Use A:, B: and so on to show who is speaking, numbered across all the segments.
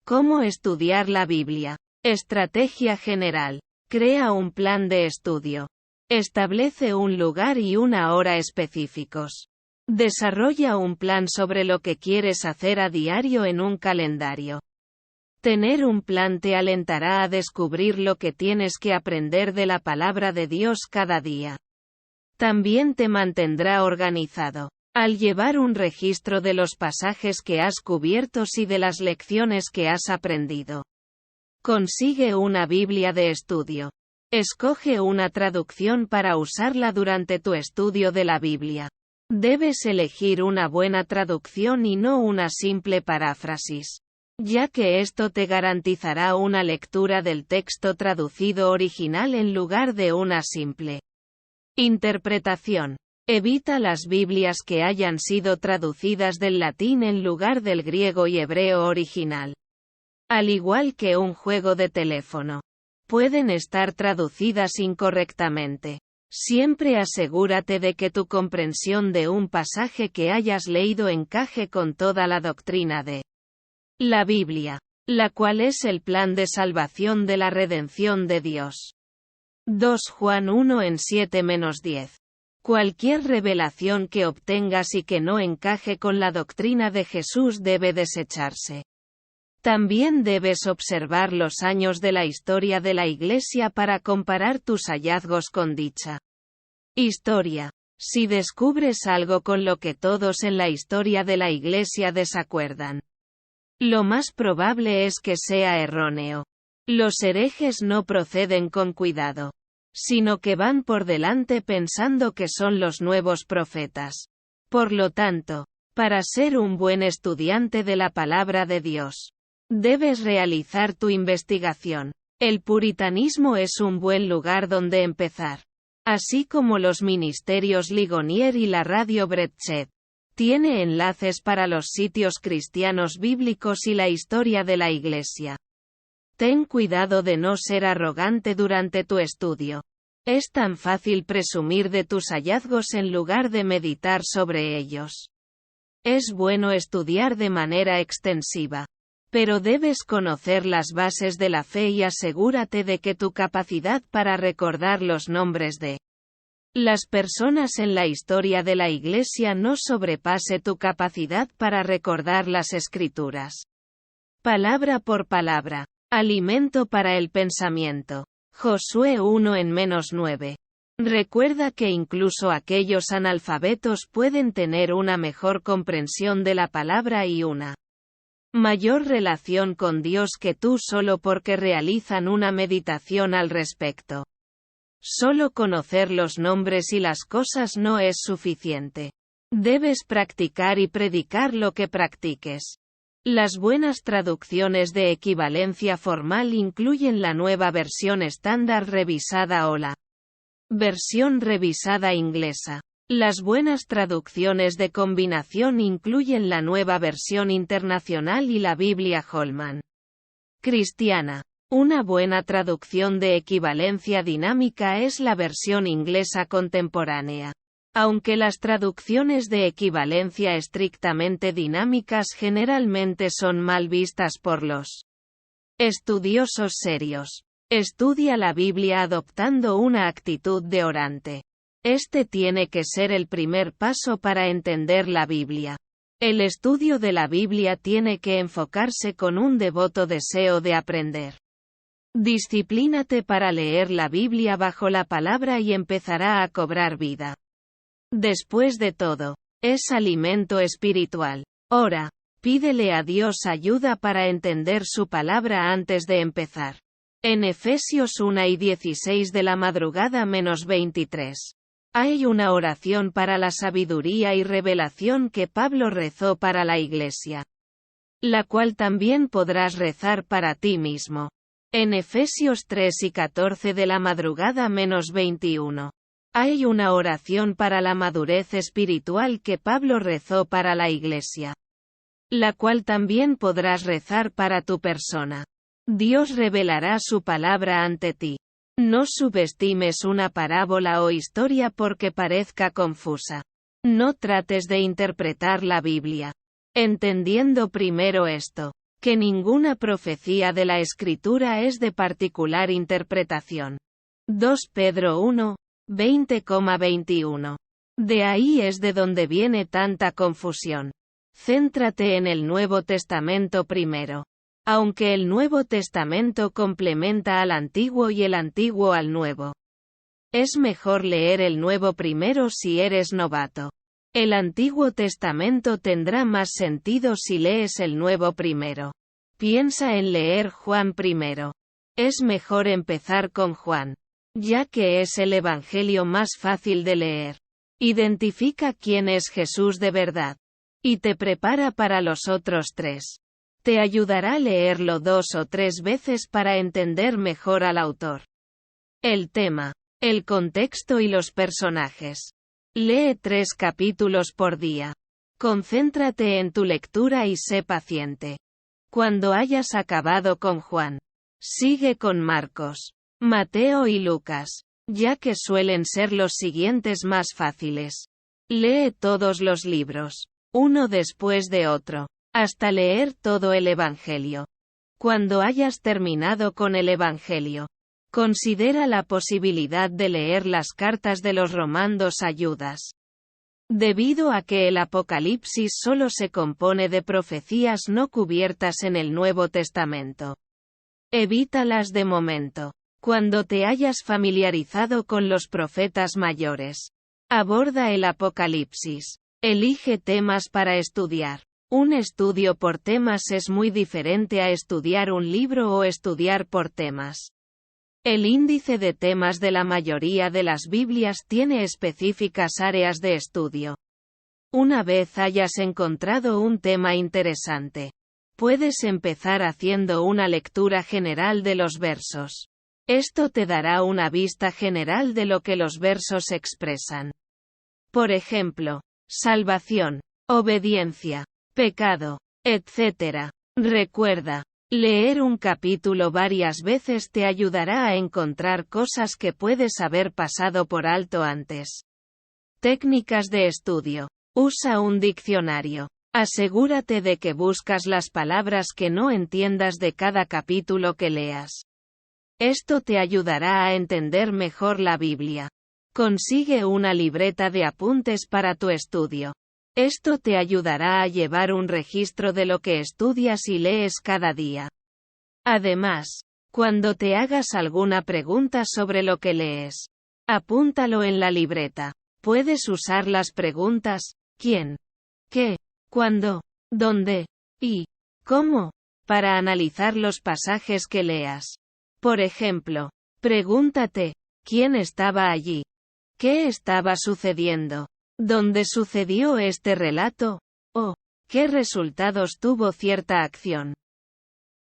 A: ¿Cómo estudiar la Biblia? Estrategia general. Crea un plan de estudio. Establece un lugar y una hora específicos. Desarrolla un plan sobre lo que quieres hacer a diario en un calendario. Tener un plan te alentará a descubrir lo que tienes que aprender de la palabra de Dios cada día. También te mantendrá organizado. Al llevar un registro de los pasajes que has cubierto y de las lecciones que has aprendido. Consigue una Biblia de estudio. Escoge una traducción para usarla durante tu estudio de la Biblia. Debes elegir una buena traducción y no una simple paráfrasis, ya que esto te garantizará una lectura del texto traducido original en lugar de una simple interpretación. Evita las Biblias que hayan sido traducidas del latín en lugar del griego y hebreo original. Al igual que un juego de teléfono, pueden estar traducidas incorrectamente. Siempre asegúrate de que tu comprensión de un pasaje que hayas leído encaje con toda la doctrina de la Biblia, la cual es el plan de salvación de la redención de Dios. 2 Juan 1 en 7-10. Cualquier revelación que obtengas y que no encaje con la doctrina de Jesús debe desecharse. También debes observar los años de la historia de la Iglesia para comparar tus hallazgos con dicha historia. Si descubres algo con lo que todos en la historia de la Iglesia desacuerdan, lo más probable es que sea erróneo. Los herejes no proceden con cuidado, sino que van por delante pensando que son los nuevos profetas. Por lo tanto, para ser un buen estudiante de la palabra de Dios, debes realizar tu investigación. El puritanismo es un buen lugar donde empezar. Así como los ministerios Ligonier y la radio Brechet. Tiene enlaces para los sitios cristianos bíblicos y la historia de la Iglesia. Ten cuidado de no ser arrogante durante tu estudio. Es tan fácil presumir de tus hallazgos en lugar de meditar sobre ellos. Es bueno estudiar de manera extensiva. Pero debes conocer las bases de la fe y asegúrate de que tu capacidad para recordar los nombres de las personas en la historia de la Iglesia no sobrepase tu capacidad para recordar las Escrituras. Palabra por palabra. Alimento para el pensamiento. Josué 1 en -9. Recuerda que incluso aquellos analfabetos pueden tener una mejor comprensión de la palabra y una mayor relación con Dios que tú solo porque realizan una meditación al respecto. Solo conocer los nombres y las cosas no es suficiente. Debes practicar y predicar lo que practiques. Las buenas traducciones de equivalencia formal incluyen la nueva versión estándar revisada o la versión revisada inglesa. Las buenas traducciones de combinación incluyen la nueva versión internacional y la Biblia Holman cristiana. Una buena traducción de equivalencia dinámica es la versión inglesa contemporánea. Aunque las traducciones de equivalencia estrictamente dinámicas generalmente son mal vistas por los estudiosos serios. Estudia la Biblia adoptando una actitud de orante. Este tiene que ser el primer paso para entender la Biblia. El estudio de la Biblia tiene que enfocarse con un devoto deseo de aprender. Disciplínate para leer la Biblia bajo la palabra y empezará a cobrar vida. Después de todo, es alimento espiritual. Ora, pídele a Dios ayuda para entender su palabra antes de empezar. En Efesios 1 y 16 de la madrugada -23. Hay una oración para la sabiduría y revelación que Pablo rezó para la Iglesia, la cual también podrás rezar para ti mismo. En Efesios 3 y 14 de la madrugada -21. Hay una oración para la madurez espiritual que Pablo rezó para la Iglesia, la cual también podrás rezar para tu persona. Dios revelará su palabra ante ti. No subestimes una parábola o historia porque parezca confusa. No trates de interpretar la Biblia entendiendo primero esto. Que ninguna profecía de la Escritura es de particular interpretación. 2 Pedro 1, 20,21. De ahí es de donde viene tanta confusión. Céntrate en el Nuevo Testamento primero. Aunque el Nuevo Testamento complementa al Antiguo y el Antiguo al Nuevo. Es mejor leer el Nuevo primero si eres novato. El Antiguo Testamento tendrá más sentido si lees el Nuevo primero. Piensa en leer Juan primero. Es mejor empezar con Juan, ya que es el Evangelio más fácil de leer. Identifica quién es Jesús de verdad. Y te prepara para los otros tres. Te ayudará a leerlo 2 o 3 veces para entender mejor al autor. El tema, el contexto y los personajes. Lee 3 capítulos por día. Concéntrate en tu lectura y sé paciente. Cuando hayas acabado con Juan, sigue con Marcos, Mateo y Lucas, ya que suelen ser los siguientes más fáciles. Lee todos los libros, uno después de otro, hasta leer todo el Evangelio. Cuando hayas terminado con el Evangelio, considera la posibilidad de leer las cartas de los romanos ayudas. Debido a que el Apocalipsis solo se compone de profecías no cubiertas en el Nuevo Testamento. Evítalas de momento. Cuando te hayas familiarizado con los profetas mayores, aborda el Apocalipsis. Elige temas para estudiar. Un estudio por temas es muy diferente a estudiar un libro o estudiar por temas. El índice de temas de la mayoría de las Biblias tiene específicas áreas de estudio. Una vez hayas encontrado un tema interesante, puedes empezar haciendo una lectura general de los versos. Esto te dará una vista general de lo que los versos expresan. Por ejemplo, salvación, obediencia, pecado, etc. Recuerda, leer un capítulo varias veces te ayudará a encontrar cosas que puedes haber pasado por alto antes. Técnicas de estudio. Usa un diccionario. Asegúrate de que buscas las palabras que no entiendas de cada capítulo que leas. Esto te ayudará a entender mejor la Biblia. Consigue una libreta de apuntes para tu estudio. Esto te ayudará a llevar un registro de lo que estudias y lees cada día. Además, cuando te hagas alguna pregunta sobre lo que lees, apúntalo en la libreta. Puedes usar las preguntas, ¿quién?, ¿qué?, ¿cuándo?, ¿dónde?, y ¿cómo?, para analizar los pasajes que leas. Por ejemplo, pregúntate, ¿quién estaba allí? ¿Qué estaba sucediendo? ¿Dónde sucedió este relato? ¿O qué resultados tuvo cierta acción?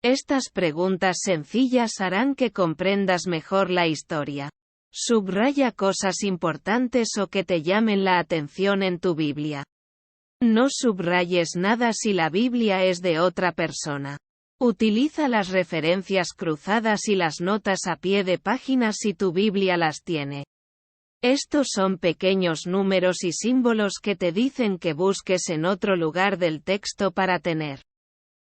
A: Estas preguntas sencillas harán que comprendas mejor la historia. Subraya cosas importantes o que te llamen la atención en tu Biblia. No subrayes nada si la Biblia es de otra persona. Utiliza las referencias cruzadas y las notas a pie de página si tu Biblia las tiene. Estos son pequeños números y símbolos que te dicen que busques en otro lugar del texto para tener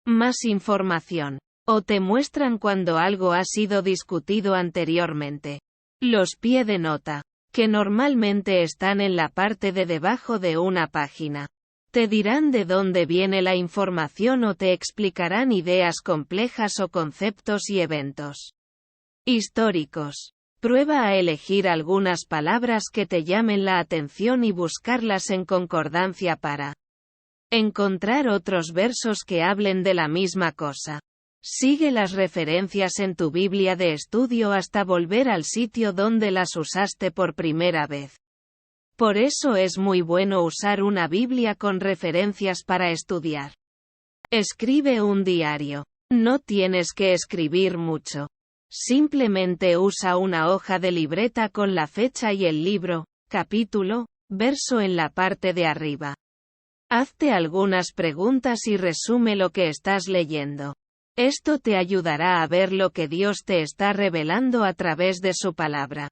A: más información. O te muestran cuando algo ha sido discutido anteriormente. Los pie de nota, que normalmente están en la parte de debajo de una página, te dirán de dónde viene la información o te explicarán ideas complejas o conceptos y eventos históricos. Prueba a elegir algunas palabras que te llamen la atención y buscarlas en concordancia para encontrar otros versos que hablen de la misma cosa. Sigue las referencias en tu Biblia de estudio hasta volver al sitio donde las usaste por primera vez. Por eso es muy bueno usar una Biblia con referencias para estudiar. Escribe un diario. No tienes que escribir mucho. Simplemente usa una hoja de libreta con la fecha y el libro, capítulo, verso en la parte de arriba. Hazte algunas preguntas y resume lo que estás leyendo. Esto te ayudará a ver lo que Dios te está revelando a través de su palabra.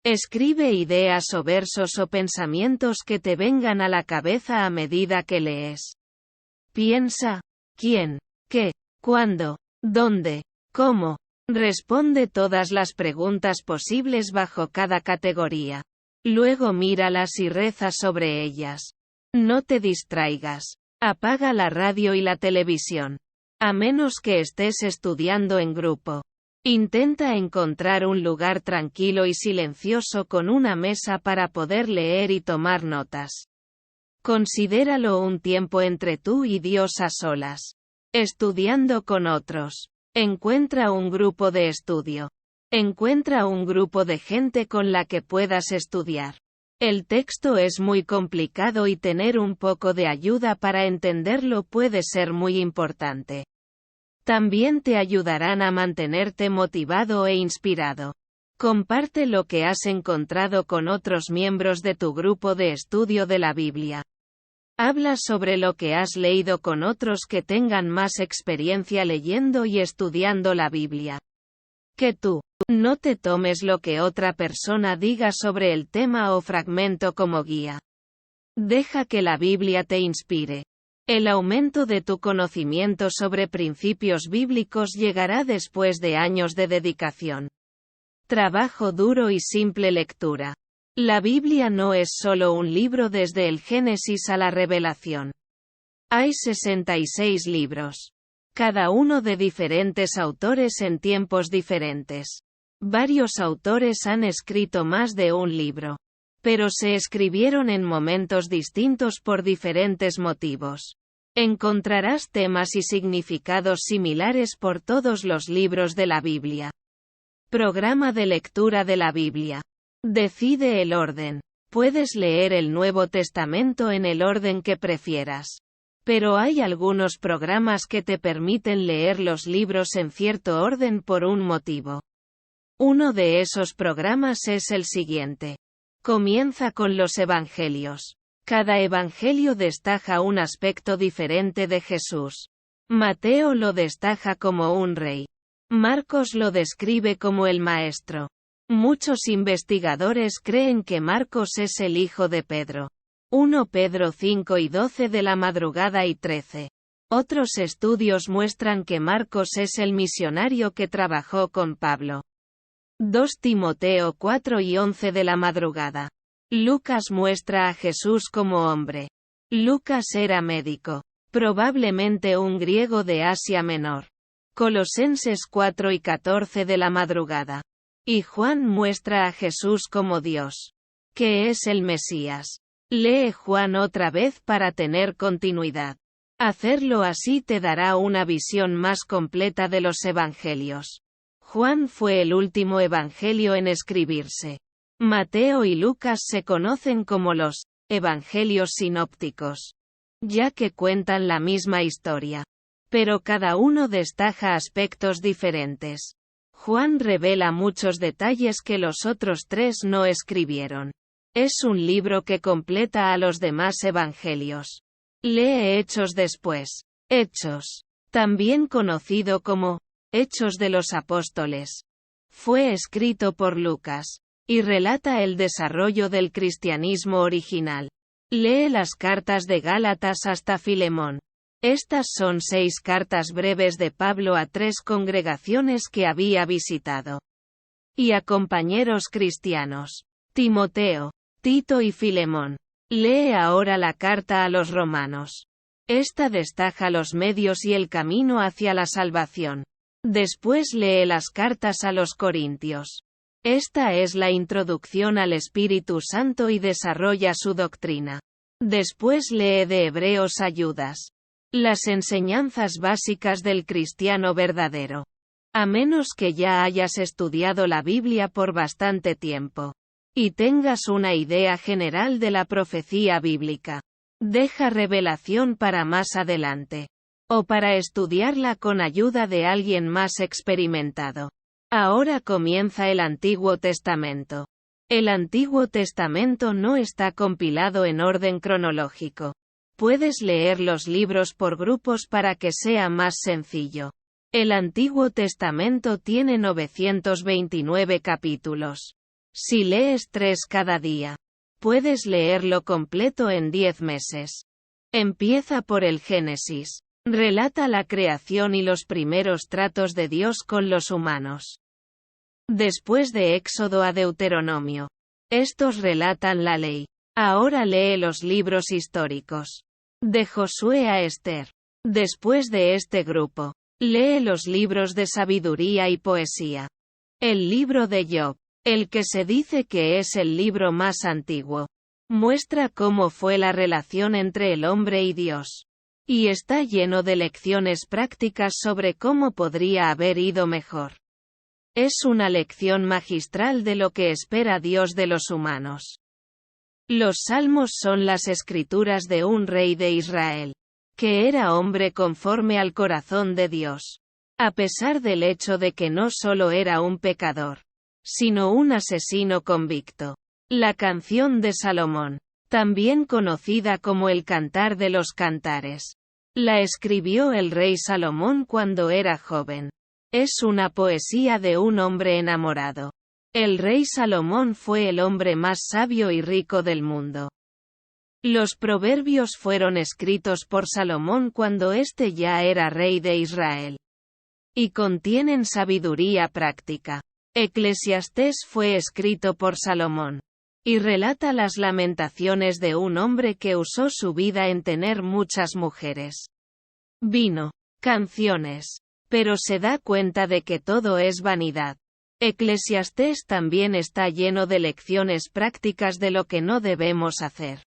A: Escribe ideas o versos o pensamientos que te vengan a la cabeza a medida que lees. Piensa, ¿quién?, ¿qué?, ¿Cuándo? ¿Dónde? ¿Cómo? Responde todas las preguntas posibles bajo cada categoría. Luego míralas y reza sobre ellas. No te distraigas. Apaga la radio y la televisión. A menos que estés estudiando en grupo. Intenta encontrar un lugar tranquilo y silencioso con una mesa para poder leer y tomar notas. Considéralo un tiempo entre tú y Dios a solas. Estudiando con otros. Encuentra un grupo de estudio. Encuentra un grupo de gente con la que puedas estudiar. El texto es muy complicado y tener un poco de ayuda para entenderlo puede ser muy importante. También te ayudarán a mantenerte motivado e inspirado. Comparte lo que has encontrado con otros miembros de tu grupo de estudio de la Biblia. Habla sobre lo que has leído con otros que tengan más experiencia leyendo y estudiando la Biblia. Que tú no te tomes lo que otra persona diga sobre el tema o fragmento como guía. Deja que la Biblia te inspire. El aumento de tu conocimiento sobre principios bíblicos llegará después de años de dedicación. Trabajo duro y simple lectura. La Biblia no es solo un libro desde el Génesis a la Revelación. Hay 66 libros. Cada uno de diferentes autores en tiempos diferentes. Varios autores han escrito más de un libro. Pero se escribieron en momentos distintos por diferentes motivos. Encontrarás temas y significados similares por todos los libros de la Biblia. Programa de lectura de la Biblia. Decide el orden. Puedes leer el Nuevo Testamento en el orden que prefieras. Pero hay algunos programas que te permiten leer los libros en cierto orden por un motivo. Uno de esos programas es el siguiente. Comienza con los Evangelios. Cada evangelio destaca un aspecto diferente de Jesús. Mateo lo destaca como un rey. Marcos lo describe como el maestro. Muchos investigadores creen que Marcos es el hijo de Pedro. 1 Pedro 5 y 12 de la madrugada y 13. Otros estudios muestran que Marcos es el misionario que trabajó con Pablo. 2 Timoteo 4 y 11 de la madrugada. Lucas muestra a Jesús como hombre. Lucas era médico. Probablemente un griego de Asia Menor. Colosenses 4 y 14 de la madrugada. Y Juan muestra a Jesús como Dios. Que es el Mesías. Lee Juan otra vez para tener continuidad. Hacerlo así te dará una visión más completa de los evangelios. Juan fue el último evangelio en escribirse. Mateo y Lucas se conocen como los evangelios sinópticos, ya que cuentan la misma historia. Pero cada uno destaca aspectos diferentes. Juan revela muchos detalles que los otros tres no escribieron. Es un libro que completa a los demás evangelios. Lee Hechos después. Hechos, también conocido como Hechos de los Apóstoles, fue escrito por Lucas, y relata el desarrollo del cristianismo original. Lee las cartas de Gálatas hasta Filemón. Estas son 6 cartas breves de Pablo a 3 congregaciones que había visitado. Y a compañeros cristianos. Timoteo, Tito y Filemón. Lee ahora la carta a los romanos. Esta destaca los medios y el camino hacia la salvación. Después lee las cartas a los corintios. Esta es la introducción al Espíritu Santo y desarrolla su doctrina. Después lee de Hebreos a Judas. Las enseñanzas básicas del cristiano verdadero. A menos que ya hayas estudiado la Biblia por bastante tiempo y tengas una idea general de la profecía bíblica, deja Revelación para más adelante, o para estudiarla con ayuda de alguien más experimentado. Ahora comienza el Antiguo Testamento. El Antiguo Testamento no está compilado en orden cronológico. Puedes leer los libros por grupos para que sea más sencillo. El Antiguo Testamento tiene 929 capítulos. Si lees 3 cada día, puedes leerlo completo en 10 meses. Empieza por el Génesis. Relata la creación y los primeros tratos de Dios con los humanos. Después de Éxodo a Deuteronomio. Estos relatan la ley. Ahora lee los libros históricos. De Josué a Esther. Después de este grupo, lee los libros de sabiduría y poesía. El libro de Job, el que se dice que es el libro más antiguo, muestra cómo fue la relación entre el hombre y Dios. Y está lleno de lecciones prácticas sobre cómo podría haber ido mejor. Es una lección magistral de lo que espera Dios de los humanos. Los salmos son las escrituras de un rey de Israel, que era hombre conforme al corazón de Dios. A pesar del hecho de que no solo era un pecador, sino un asesino convicto. La canción de Salomón, también conocida como el Cantar de los Cantares, la escribió el rey Salomón cuando era joven. Es una poesía de un hombre enamorado. El rey Salomón fue el hombre más sabio y rico del mundo. Los proverbios fueron escritos por Salomón cuando éste ya era rey de Israel. Y contienen sabiduría práctica. Eclesiastés fue escrito por Salomón. Y relata las lamentaciones de un hombre que usó su vida en tener muchas mujeres. Vino, canciones. Pero se da cuenta de que todo es vanidad. Eclesiastés también está lleno de lecciones prácticas de lo que no debemos hacer.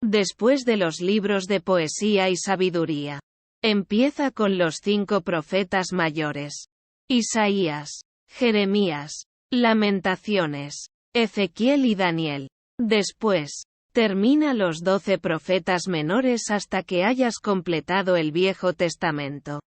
A: Después de los libros de poesía y sabiduría, empieza con los 5 profetas mayores: Isaías, Jeremías, Lamentaciones, Ezequiel y Daniel. Después, termina los 12 profetas menores hasta que hayas completado el Viejo Testamento.